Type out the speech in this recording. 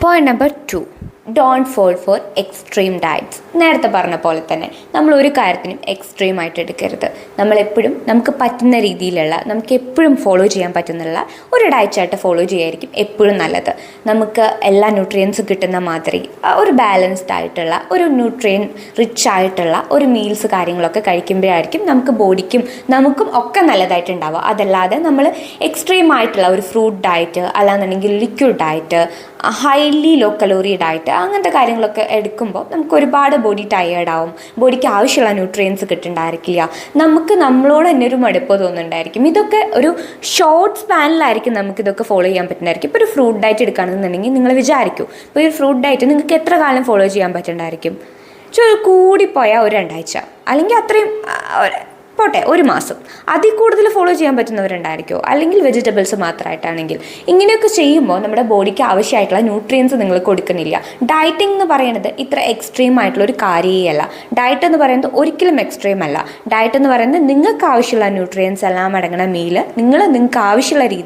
Point number 2, don't fall for extreme diets. നേരത്തെ പറഞ്ഞ പോലെ തന്നെ നമ്മൾ ഒരു കാര്യത്തിനും എക്സ്ട്രീം ആയിട്ട് എടുക്കരുത്. നമ്മളെപ്പോഴും നമുക്ക് പറ്റുന്ന രീതിയിലുള്ള, നമുക്ക് എപ്പോഴും ഫോളോ ചെയ്യാൻ പറ്റുന്നുള്ള ഒരു ഡയറ്റായിട്ട് ഫോളോ ചെയ്യായിരിക്കും എപ്പോഴും നല്ലത്. നമുക്ക് എല്ലാ ന്യൂട്രിയൻസും കിട്ടുന്ന മാതിരി ഒരു ബാലൻസ്ഡ് ആയിട്ടുള്ള, ഒരു ന്യൂട്രിയൻ റിച്ച് ആയിട്ടുള്ള ഒരു മീൽസ് കാര്യങ്ങളൊക്കെ കഴിക്കുമ്പോഴായിരിക്കും നമുക്ക് ബോഡിക്കും നമുക്കും ഒക്കെ നല്ലതായിട്ടുണ്ടാവുക. അതല്ലാതെ നമ്മൾ എക്സ്ട്രീം ആയിട്ടുള്ള ഒരു ഫ്രൂട്ട് ഡയറ്റ്, അല്ലാന്നുണ്ടെങ്കിൽ liquid diet, highly low calorie diet, അങ്ങനത്തെ കാര്യങ്ങളൊക്കെ എടുക്കുമ്പോൾ നമുക്ക് ഒരുപാട് ബോഡി ടയേർഡാവും, ബോഡിക്ക് ആവശ്യമുള്ള ന്യൂട്രിയൻസ് കിട്ടുന്നുണ്ടായിരിക്കില്ല, നമുക്ക് നമ്മളോട് തന്നെ ഒരു മടുപ്പ് തോന്നുന്നുണ്ടായിരിക്കും. ഇതൊക്കെ ഒരു ഷോർട്ട് സ്പാനിലായിരിക്കും നമുക്കിതൊക്കെ ഫോളോ ചെയ്യാൻ പറ്റുന്നതായിരിക്കും. ഇപ്പോൾ ഒരു ഫ്രൂട്ട് ഡയറ്റ് എടുക്കുകയാണെന്നുണ്ടെങ്കിൽ നിങ്ങൾ വിചാരിക്കൂ, ഇപ്പോൾ ഈ ഫ്രൂട്ട് ഡയറ്റ് നിങ്ങൾക്ക് എത്ര കാലം ഫോളോ ചെയ്യാൻ പറ്റുന്നുണ്ടായിരിക്കും? കൂടിപ്പോയാൽ ഒരു 2 ആഴ്ച, അല്ലെങ്കിൽ അത്രയും പോട്ടെ, ഒരു മാസം. അതിൽ കൂടുതൽ ഫോളോ ചെയ്യാൻ പറ്റുന്നവരുണ്ടായിരിക്കുമോ? അല്ലെങ്കിൽ വെജിറ്റബിൾസ് മാത്രമായിട്ടാണെങ്കിൽ. ഇങ്ങനെയൊക്കെ ചെയ്യുമ്പോൾ നമ്മുടെ ബോഡിക്ക് ആവശ്യമായിട്ടുള്ള ന്യൂട്രിയൻസ് നിങ്ങൾ കൊടുക്കുന്നില്ല. ഡയറ്റിംഗ് എന്ന് പറയുന്നത് ഇത്ര എക്സ്ട്രീം ആയിട്ടുള്ള ഒരു കാര്യമല്ല. ഡയറ്റ് എന്ന് പറയുന്നത് ഒരിക്കലും എക്സ്ട്രീം അല്ല. ഡയറ്റ് എന്ന് പറയുന്നത് നിങ്ങൾക്ക് ആവശ്യമുള്ള ന്യൂട്രിയൻസ് എല്ലാം അടങ്ങുന്ന മീല് നിങ്ങൾക്ക് ആവശ്യമുള്ള രീതിയിൽ